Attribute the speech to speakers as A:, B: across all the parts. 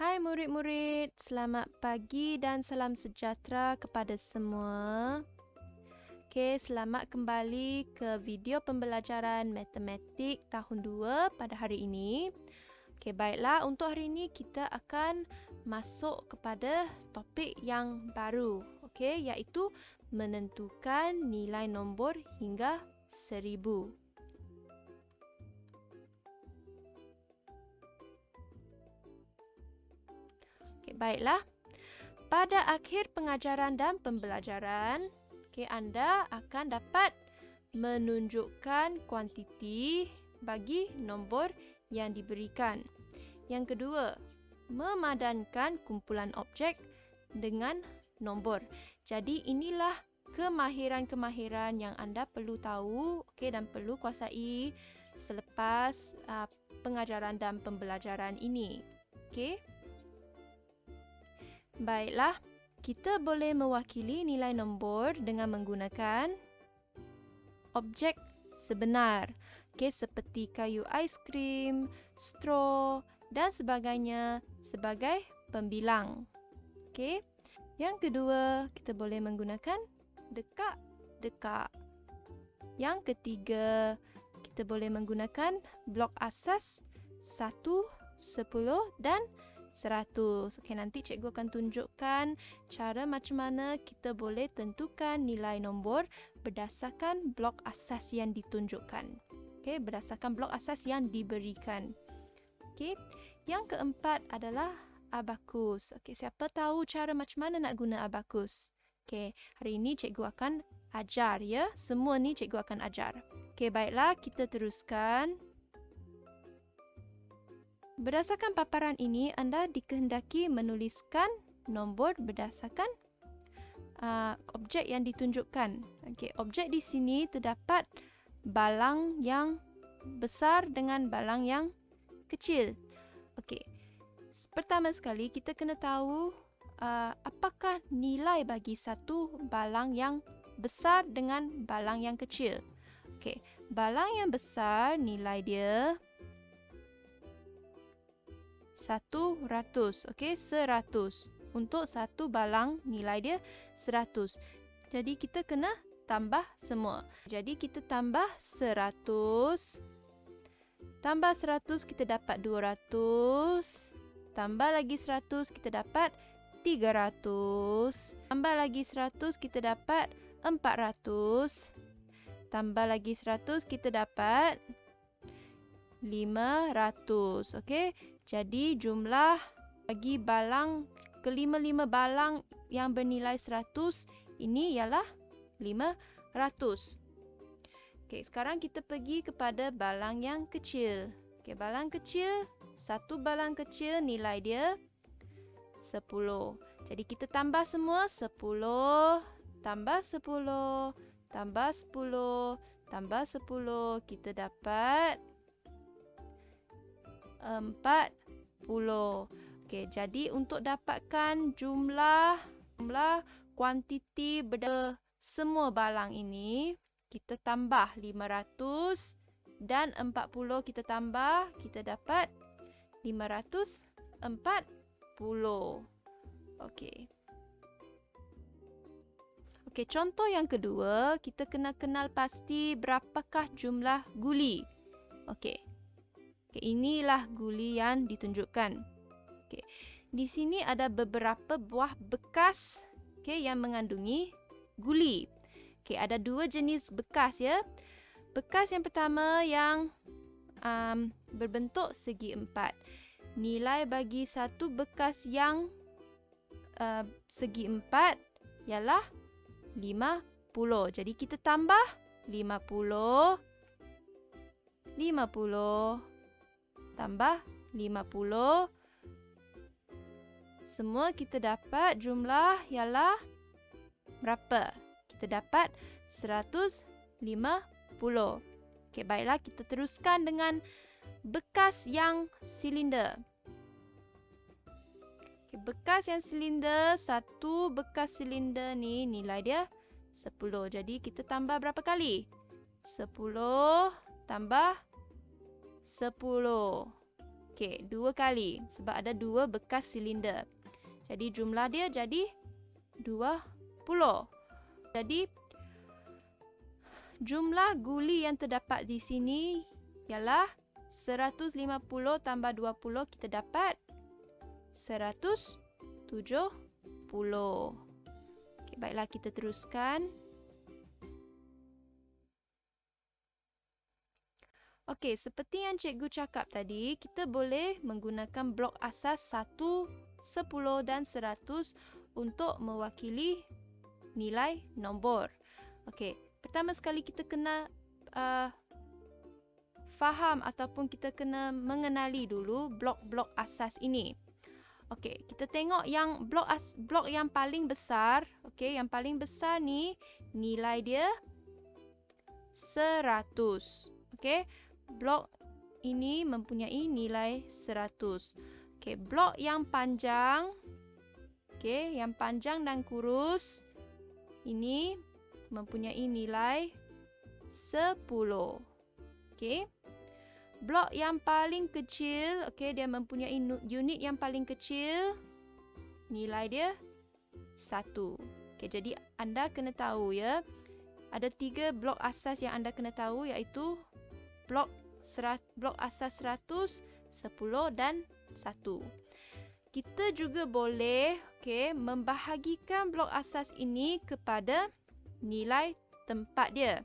A: Hai murid-murid, selamat pagi dan salam sejahtera kepada semua. Okey, selamat kembali ke video pembelajaran matematik tahun 2 pada hari ini. Okey, baiklah, untuk hari ini kita akan masuk kepada topik yang baru, okey, iaitu menentukan nilai nombor hingga 1000. Okay, baiklah. Pada akhir pengajaran dan pembelajaran, anda akan dapat menunjukkan kuantiti bagi nombor yang diberikan. Yang kedua, memadankan kumpulan objek dengan nombor. Jadi inilah kemahiran-kemahiran yang anda perlu tahu, dan perlu kuasai selepas pengajaran dan pembelajaran ini. Baiklah, kita boleh mewakili nilai nombor dengan menggunakan objek sebenar. Seperti kayu aiskrim, straw dan sebagainya sebagai pembilang. Yang kedua, kita boleh menggunakan dekak-dekak. Yang ketiga, kita boleh menggunakan blok asas 1, 10 dan 100. Nanti cikgu akan tunjukkan cara macam mana kita boleh tentukan nilai nombor berdasarkan blok asas yang ditunjukkan. Berdasarkan blok asas yang diberikan. Yang keempat adalah abakus. Siapa tahu cara macam mana nak guna abakus? Hari ini cikgu akan ajar, ya. Semua ni cikgu akan ajar. Baiklah, kita teruskan. Berdasarkan paparan ini, anda dikehendaki menuliskan nombor berdasarkan objek yang ditunjukkan. Objek di sini terdapat balang yang besar dengan balang yang kecil. Pertama sekali, kita kena tahu apakah nilai bagi satu balang yang besar dengan balang yang kecil. Balang yang besar, nilai dia 100. 100. Untuk satu balang, nilai dia 100. Jadi kita kena tambah semua. Jadi kita tambah 100. Tambah 100 kita dapat 200. Tambah lagi 100 kita dapat 300. Tambah lagi 100 kita dapat 400. Tambah lagi 100 kita dapat 500. Jadi jumlah bagi balang kelima-lima balang yang bernilai 100 ini ialah 500. Sekarang kita pergi kepada balang yang kecil. Balang kecil, satu balang kecil nilai dia 10. Jadi kita tambah semua 10 tambah 10 tambah 10 tambah 10, kita dapat 40. Jadi untuk dapatkan jumlah kuantiti semua balang ini, kita tambah 500 dan 40 kita tambah, kita dapat 540. Contoh yang kedua, kita kena kenal pasti berapakah jumlah guli. Inilah guli yang ditunjukkan. Di sini ada beberapa buah bekas yang mengandungi guli. Ada dua jenis bekas, ya. Bekas yang pertama yang berbentuk segi empat. Nilai bagi satu bekas yang segi empat ialah 50. Jadi kita tambah 50 tambah 50. Semua kita dapat jumlah ialah berapa? Kita dapat 150. Baiklah, kita teruskan dengan bekas yang silinder. Bekas yang silinder, satu bekas silinder ni nilai dia 10. Jadi kita tambah berapa kali? 10 tambah 10. Okey, 2 kali sebab ada 2 bekas silinder. Jadi jumlah dia jadi 20. Jadi jumlah guli yang terdapat di sini ialah 150 tambah 20 kita dapat 170. Okey, baiklah kita teruskan. Okey, seperti yang cikgu cakap tadi, kita boleh menggunakan blok asas 1, 10 dan 100 untuk mewakili nilai nombor. Okey, pertama sekali kita kena faham ataupun kita kena mengenali dulu blok-blok asas ini. Okey, kita tengok yang blok yang paling besar. Okey, yang paling besar ni nilai dia 100. Okey, blok ini mempunyai nilai 100. Okey, blok yang panjang, okey, yang panjang dan kurus ini mempunyai nilai 10. Okey. Blok yang paling kecil, okey, dia mempunyai unit yang paling kecil. Nilai dia 1. Okey, jadi anda kena tahu ya. Ada 3 blok asas yang anda kena tahu, iaitu blok asas 100, 10 dan 1. Kita juga boleh membahagikan blok asas ini kepada nilai tempat dia.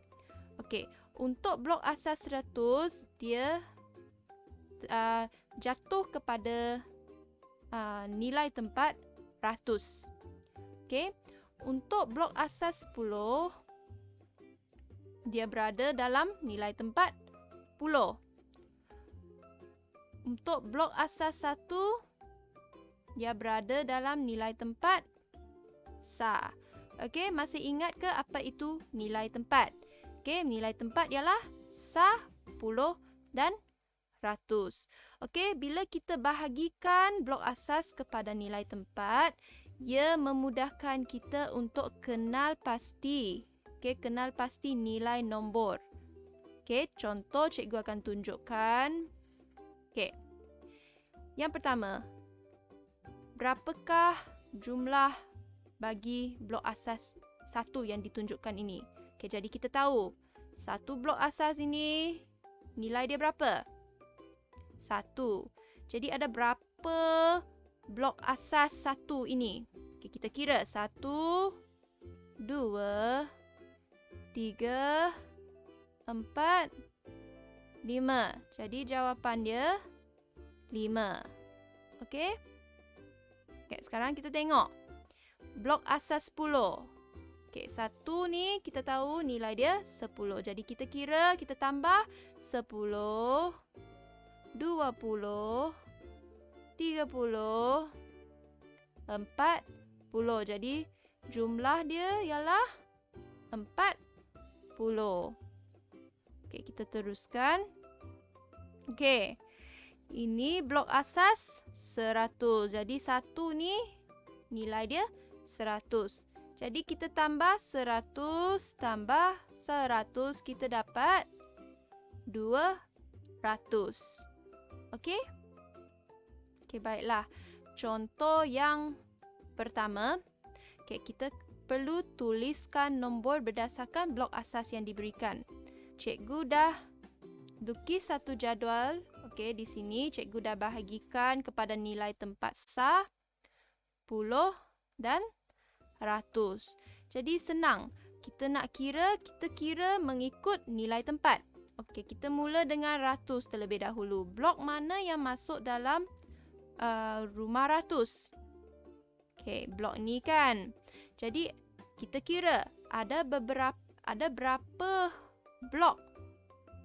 A: Okey, untuk blok asas 100 dia jatuh kepada nilai tempat ratus. Okey, untuk blok asas 10 dia berada dalam nilai tempat puluh. Untuk blok asas 1 dia berada dalam nilai tempat sa. Okey, masih ingat ke apa itu nilai tempat? Okey, nilai tempat ialah sa, puluh dan ratus. Okey, bila kita bahagikan blok asas kepada nilai tempat, ia memudahkan kita untuk kenal pasti. Okey, kenal pasti nilai nombor. Okey, contoh cikgu akan tunjukkan. Okey. Yang pertama, berapakah jumlah bagi blok asas 1 yang ditunjukkan ini? Okey, jadi kita tahu satu blok asas ini nilai dia berapa? 1. Jadi ada berapa blok asas 1 ini? Okey, kita kira 1, 2, 3, 4, 5. Jadi jawapan dia 5. Okey? Okey, sekarang kita tengok blok asas 10. Okey, 1 ni kita tahu nilai dia 10. Jadi kita kira, kita tambah 10, 20, 30, 40. Jadi jumlah dia ialah 40. Okey, kita teruskan. Okey. Ini blok asas 100. Jadi 1 ni nilai dia 100. Jadi kita tambah 100 tambah 100, kita dapat 200. Okey? Okey, baiklah. Contoh yang pertama. Okey, kita perlu tuliskan nombor berdasarkan blok asas yang diberikan. Cikgu dah lukis satu jadual. Okey, di sini cikgu dah bahagikan kepada nilai tempat sa, puluh dan ratus. Jadi senang. Kita nak kira, kita kira mengikut nilai tempat. Okey, kita mula dengan ratus terlebih dahulu. Blok mana yang masuk dalam rumah ratus? Okey, blok ni kan. Jadi kita kira ada berapa blok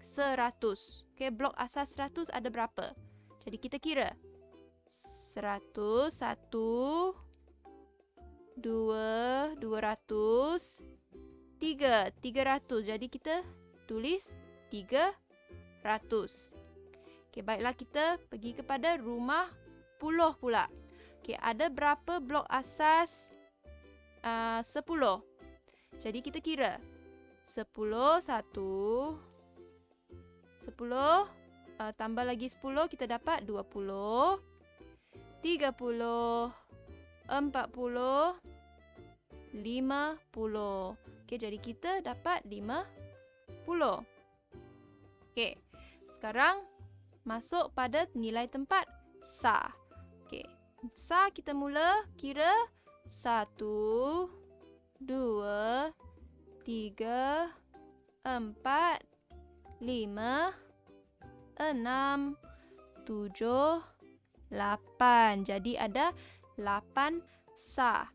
A: 100. Okey, blok asas 100 ada berapa? Jadi kita kira 100, 1, 2, 200, 3, 300. Jadi kita tulis 300. Okey, baiklah kita pergi kepada rumah puluh pula. Okey, ada berapa blok asas 10? Jadi kita kira 10, 1, 10, tambah lagi 10, kita dapat 20, 30, 40, 50. Okey, jadi kita dapat 50. Okey, sekarang masuk pada nilai tempat sah. Okey, sah kita mula kira 1, 2, 3, 4, 5, 6, 7, 8. Jadi ada 8 sah.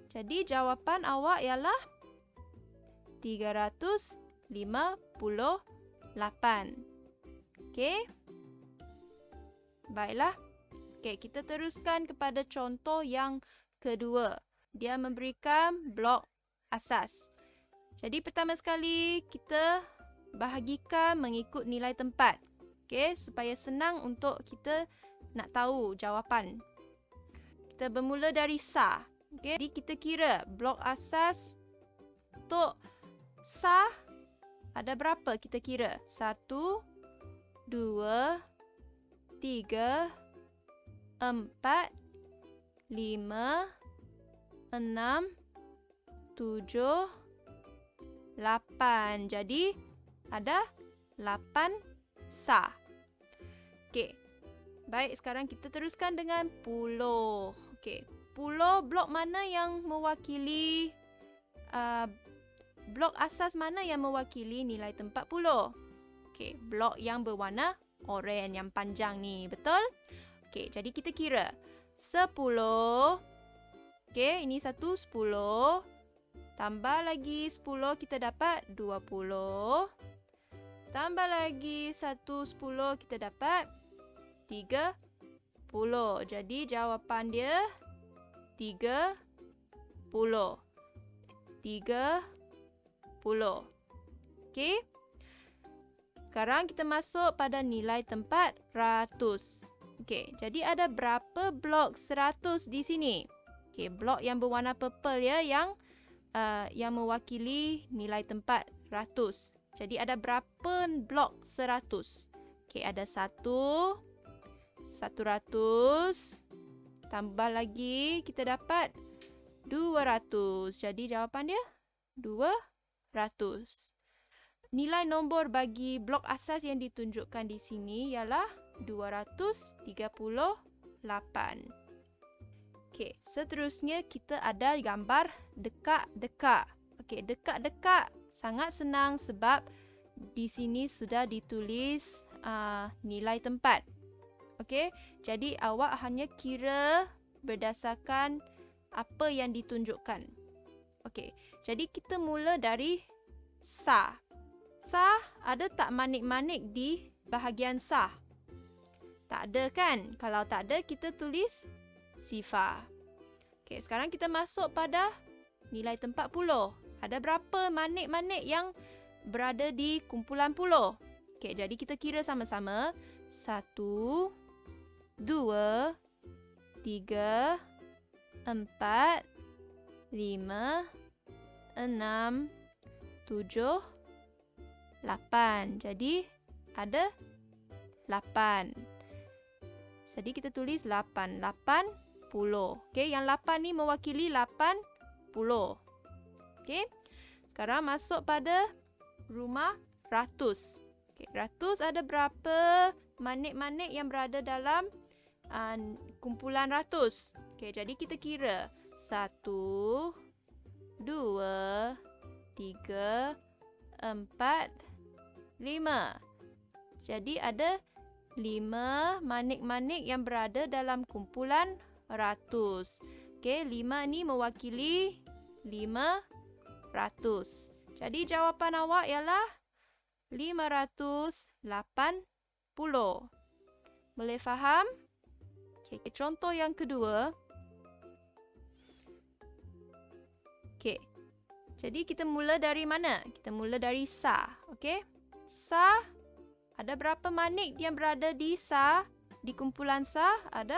A: Jadi jawapan awak ialah 358. Okey. Baiklah. Okey, kita teruskan kepada contoh yang kedua. Dia memberikan blok asas. Jadi pertama sekali kita bahagikan mengikut nilai tempat. Okey, supaya senang untuk kita nak tahu jawapan. Kita bermula dari sah. Okey, jadi kita kira blok asas untuk sah ada berapa kita kira? 1, 2, 3, 4, 5, 6, 7, 8. Jadi ada 8 sah. Okey. Baik, sekarang kita teruskan dengan puluh. Okey. Puluh blok mana yang mewakili blok asas mana yang mewakili nilai tempat puluh? Okey, blok yang berwarna oranye yang panjang ni, betul? Okey, jadi kita kira 10. Okey, ini satu 10. Tambah lagi 10 kita dapat 20. Tambah lagi satu 10 kita dapat 30. Jadi jawapan dia 30. 30. Okey. Sekarang kita masuk pada nilai tempat ratus. Okey, jadi ada berapa blok 100 di sini? Okey, blok yang berwarna purple ya yang mewakili nilai tempat ratus. Jadi ada berapa blok 100? Okey, ada 100. Tambah lagi kita dapat 200. Jadi jawapan dia 200. Nilai nombor bagi blok asas yang ditunjukkan di sini ialah 238. Okey, seterusnya kita ada gambar dekat-dekat. Okey, dekat-dekat sangat senang sebab di sini sudah ditulis nilai tempat. Okey, jadi awak hanya kira berdasarkan apa yang ditunjukkan. Okey, jadi kita mula dari sah. Sah ada tak manik-manik di bahagian sah? Tak ada kan? Kalau tak ada, kita tulis sifar. Okey, sekarang kita masuk pada nilai tempat puluh. Ada berapa manik-manik yang berada di kumpulan puluh? Okey, jadi kita kira sama-sama. 1, 2, 3, 4, 5, 6, 7, 8. Jadi ada 8. Jadi kita tulis 8. 80. Okey, yang 8 ni mewakili 80. Okey. Sekarang masuk pada rumah ratus. Okey, ratus ada berapa manik-manik yang berada dalam kumpulan ratus? Okey, jadi kita kira 1, 2, 3, 4, 5. Jadi ada 5 manik-manik yang berada dalam kumpulan ratus. Okey, 5 ni mewakili 500. Jadi jawapan awak ialah 580. Boleh faham? Okey, contoh yang kedua. Okey. Jadi kita mula dari mana? Kita mula dari sah. Okey. Sah ada berapa manik yang berada di sah? Di kumpulan sah ada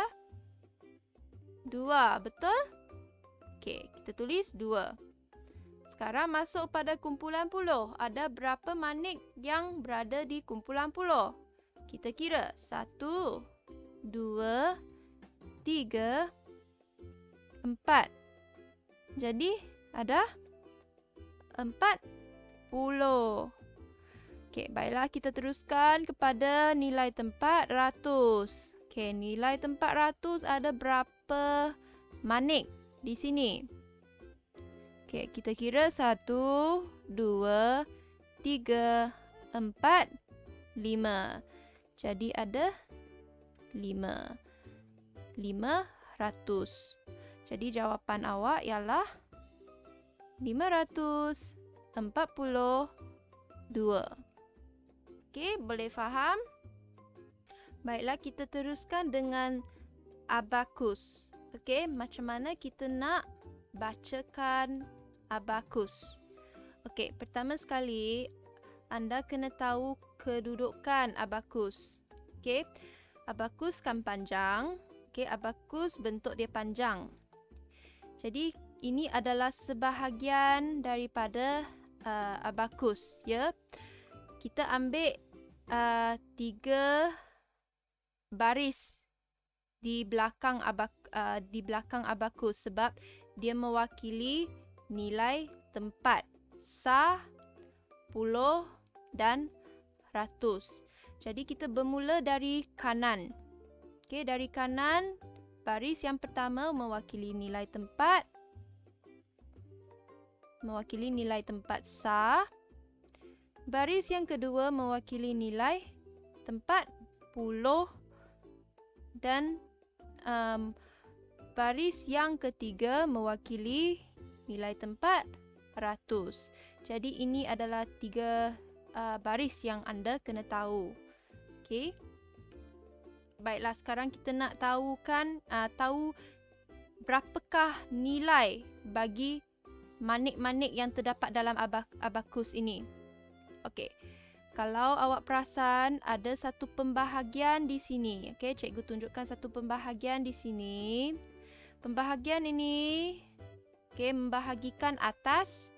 A: 2, betul? Okey, kita tulis 2. Sekarang masuk pada kumpulan puluh. Ada berapa manik yang berada di kumpulan puluh? Kita kira 1, 2, 3, 4. Jadi ada 40. Okey, baiklah kita teruskan kepada nilai tempat ratus. Okey, nilai tempat ratus ada berapa manik di sini? Okey, kita kira 1, 2, 3, 4, 5. Jadi ada 5. 500. Jadi jawapan awak ialah 542. Okey, boleh faham? Baiklah, kita teruskan dengan abakus. Okey, macam mana kita nak bacakan abakus? Okey, pertama sekali anda kena tahu kedudukan abakus. Okey, abakus kan panjang. Okey, abakus bentuk dia panjang. Jadi ini adalah sebahagian daripada abakus, ya. Kita ambil 3 baris di belakang abakus sebab dia mewakili nilai tempat sah, puluh dan ratus. Jadi kita bermula dari kanan. Okey, dari kanan, baris yang pertama mewakili nilai tempat. Mewakili nilai tempat sah. Baris yang kedua mewakili nilai tempat puluh. Dan baris yang ketiga mewakili nilai tempat ratus. Jadi ini adalah 3 baris yang anda kena tahu. Okey. Baiklah, sekarang kita nak tahu berapakah nilai bagi manik-manik yang terdapat dalam abakus ini. Okey. Kalau awak perasan ada satu pembahagian di sini. Okey, cikgu tunjukkan satu pembahagian di sini. Pembahagian ini membahagikan atas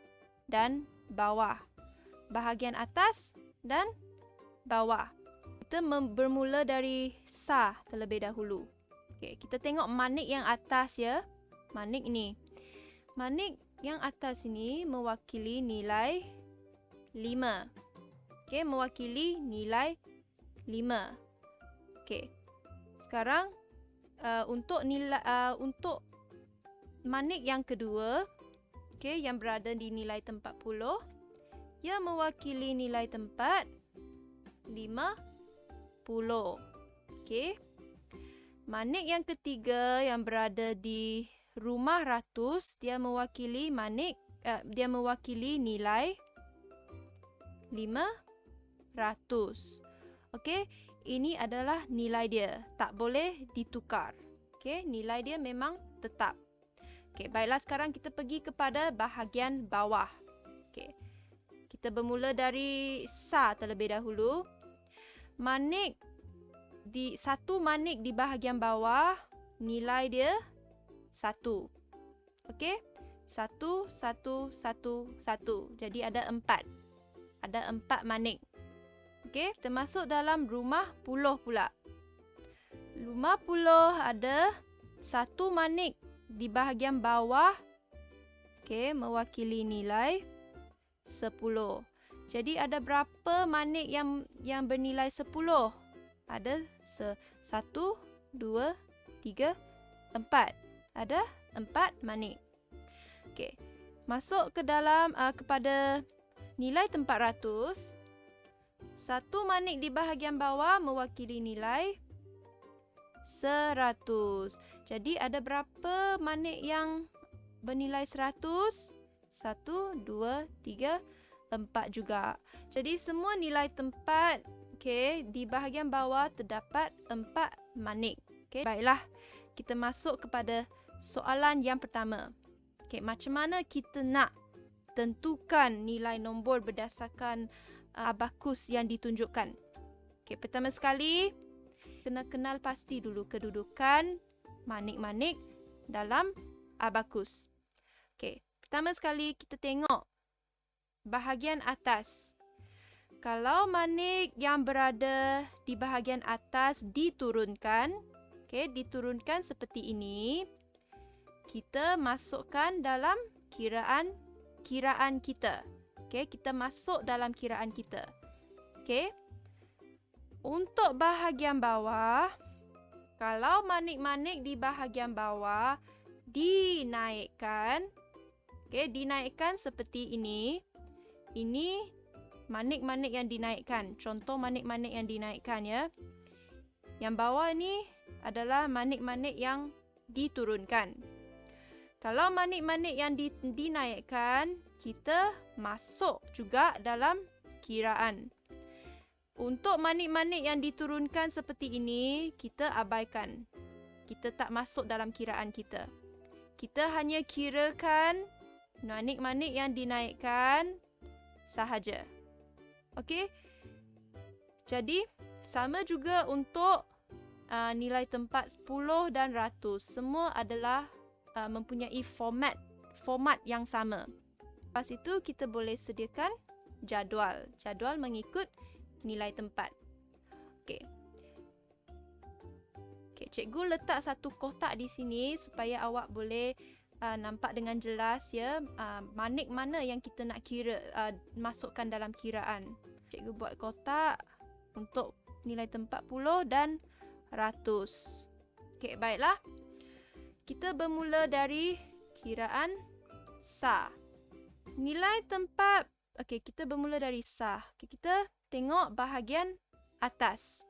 A: dan bawah. Bahagian atas dan bawah. Kita bermula dari sah terlebih dahulu. Okey, kita tengok manik yang atas, ya. Manik ini. Manik yang atas ini mewakili nilai 5. Okey, mewakili nilai 5. Okey. Sekarang untuk manik yang kedua, okey, yang berada di nilai tempat 40, ia mewakili nilai tempat 50. Okey. Manik yang ketiga yang berada di rumah ratus, dia mewakili nilai 500. Okey, ini adalah nilai dia, tak boleh ditukar. Okey, nilai dia memang tetap. Okey, baiklah, sekarang kita pergi kepada bahagian bawah. Okey. Kita bermula dari sah terlebih dahulu. Satu manik di bahagian bawah, nilai dia 1. Okey? 1, 1, 1, 1. Jadi ada 4. Ada 4 manik. Okey, kita masuk dalam rumah puluh pula. Rumah puluh ada satu manik di bahagian bawah. Okey, mewakili nilai 10. Jadi ada berapa manik yang bernilai 10? Ada 1, 2, 3, 4. Ada 4 manik. Okey. Masuk ke dalam kepada nilai tempat ratus. Satu manik di bahagian bawah mewakili nilai 100. Jadi ada berapa manik yang bernilai 100? 1, 2, 3, 4 juga. Jadi semua nilai tempat di bahagian bawah terdapat 4 manik. Baiklah, kita masuk kepada soalan yang pertama. Macam mana kita nak tentukan nilai nombor berdasarkan abakus yang ditunjukkan? Pertama sekali, kena kenal pasti dulu kedudukan manik-manik dalam abakus. Pertama sekali kita tengok bahagian atas. Kalau manik yang berada di bahagian atas diturunkan, diturunkan seperti ini, kita masukkan dalam kiraan kita. Kita masuk dalam kiraan kita. Untuk bahagian bawah, kalau manik-manik di bahagian bawah dinaikkan, dinaikkan seperti ini. Ini manik-manik yang dinaikkan. Contoh manik-manik yang dinaikkan ya. Yang bawah ini adalah manik-manik yang diturunkan. Kalau manik-manik yang dinaikkan, kita masuk juga dalam kiraan. Untuk manik-manik yang diturunkan seperti ini, kita abaikan. Kita tak masuk dalam kiraan kita. Kita hanya kirakan manik-manik yang dinaikkan sahaja. Okey? Jadi, sama juga untuk nilai tempat 10 dan 100. Semua adalah mempunyai format yang sama. Lepas itu kita boleh sediakan jadual. Jadual mengikut nilai tempat. Okey, cikgu letak satu kotak di sini supaya awak boleh nampak dengan jelas ya manik mana yang kita nak kira masukkan dalam kiraan. Cikgu buat kotak untuk nilai tempat 10 dan 100. Okey, baiklah. Kita bermula dari kiraan sah. Nilai tempat, kita bermula dari sah. Kita tengok bahagian atas.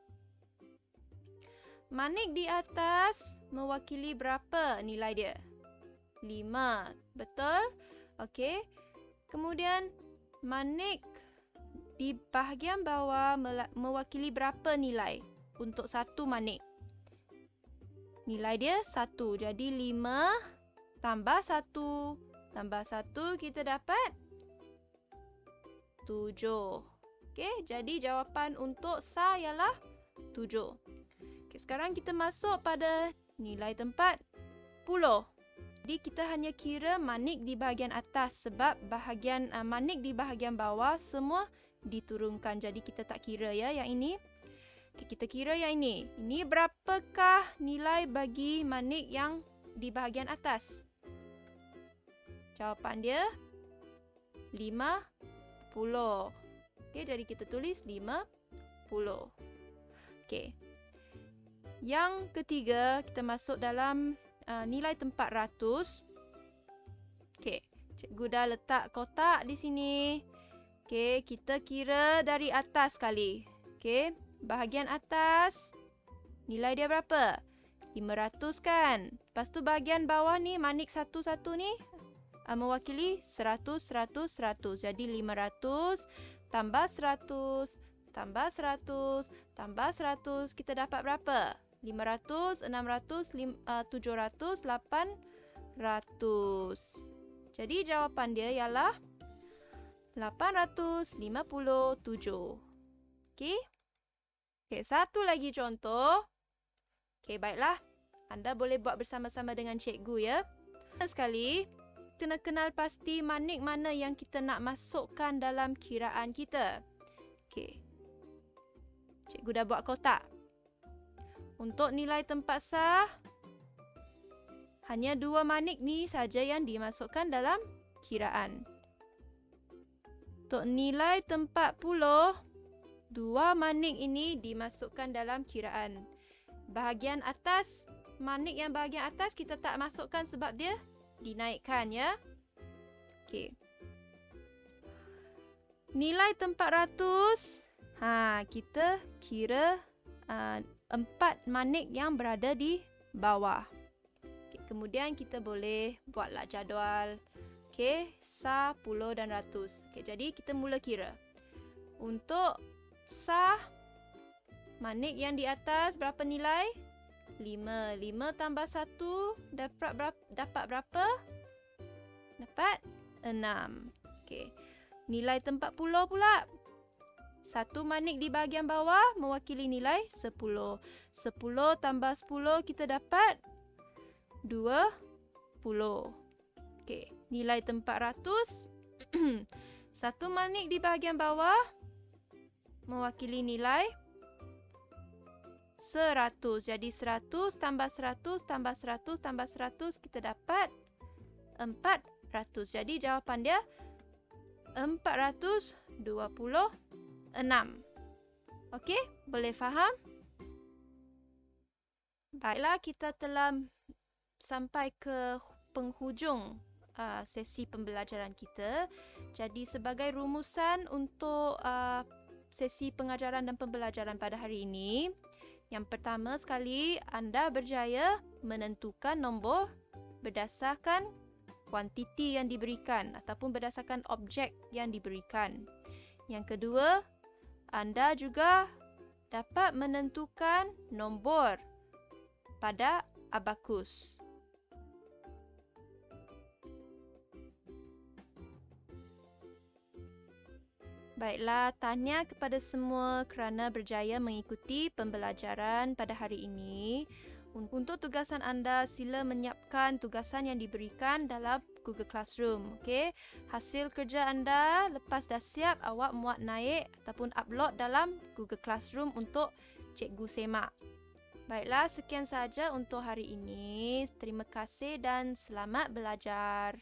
A: Manik di atas mewakili berapa nilai dia? 5. Betul? Okey. Kemudian manik di bahagian bawah mewakili berapa nilai untuk satu manik? Nilai dia 1. Jadi 5 tambah 1 tambah 1 kita dapat 7. Okey, jadi jawapan untuk sah ialah 7. Okey, sekarang kita masuk pada nilai tempat 10. Jadi kita hanya kira manik di bahagian atas sebab bahagian manik di bahagian bawah semua diturunkan. Jadi kita tak kira ya yang ini. Kita kira yang ini. Ini berapakah nilai bagi manik yang di bahagian atas? Jawapan dia 50. Okey, jadi kita tulis 50. Okey. Yang ketiga, kita masuk dalam nilai tempat ratus. Okey, cikgu dah letak kotak di sini. Okey, kita kira dari atas sekali. Okey, bahagian atas nilai dia berapa? 500 kan? Lepas tu bahagian bawah ni manik satu-satu ni mewakili 100, 100, 100. Jadi 500 tambah 100 tambah 100 tambah 100 kita dapat berapa? 500, 600, 700, 800. Jadi jawapan dia ialah 857. Okey. Okey, satu lagi contoh. Okey, baiklah. Anda boleh buat bersama-sama dengan cikgu ya. Sekali, kena kenal pasti manik mana yang kita nak masukkan dalam kiraan kita. Okey. Cikgu dah buat kotak. Untuk nilai tempat sah, hanya 2 manik ni saja yang dimasukkan dalam kiraan. Untuk nilai tempat 10, 2 manik ini dimasukkan dalam kiraan. Bahagian atas, manik yang bahagian atas kita tak masukkan sebab dia dinaikkan ya. Okey. Nilai tempat ratus, kita kira 4 manik yang berada di bawah. Okay, kemudian kita boleh buatlah jadual. Okey, sah, puluh dan ratus. Okey, jadi kita mula kira. Untuk sah, manik yang di atas berapa nilai? 5. 5 tambah 1 dapat berapa? Dapat 6. Okey. Nilai tempat puluh pula. 1 manik di bahagian bawah mewakili nilai 10. 10 tambah 10 kita dapat 20. Okey, nilai tempat ratus 1 manik di bahagian bawah mewakili nilai 100. Jadi 100 tambah 100 tambah 100 tambah 100 kita dapat 400. Jadi jawapan dia 426. Okey, boleh faham? Baiklah, kita telah sampai ke penghujung sesi pembelajaran kita. Jadi sebagai rumusan untuk sesi pengajaran dan pembelajaran pada hari ini, yang pertama sekali, anda berjaya menentukan nombor berdasarkan kuantiti yang diberikan ataupun berdasarkan objek yang diberikan. Yang kedua, anda juga dapat menentukan nombor pada abakus. Baiklah, tahniah kepada semua kerana berjaya mengikuti pembelajaran pada hari ini. Untuk tugasan anda, sila menyiapkan tugasan yang diberikan dalam Google Classroom. Okey, hasil kerja anda lepas dah siap, awak muat naik ataupun upload dalam Google Classroom untuk cikgu semak. Baiklah, sekian sahaja untuk hari ini. Terima kasih dan selamat belajar.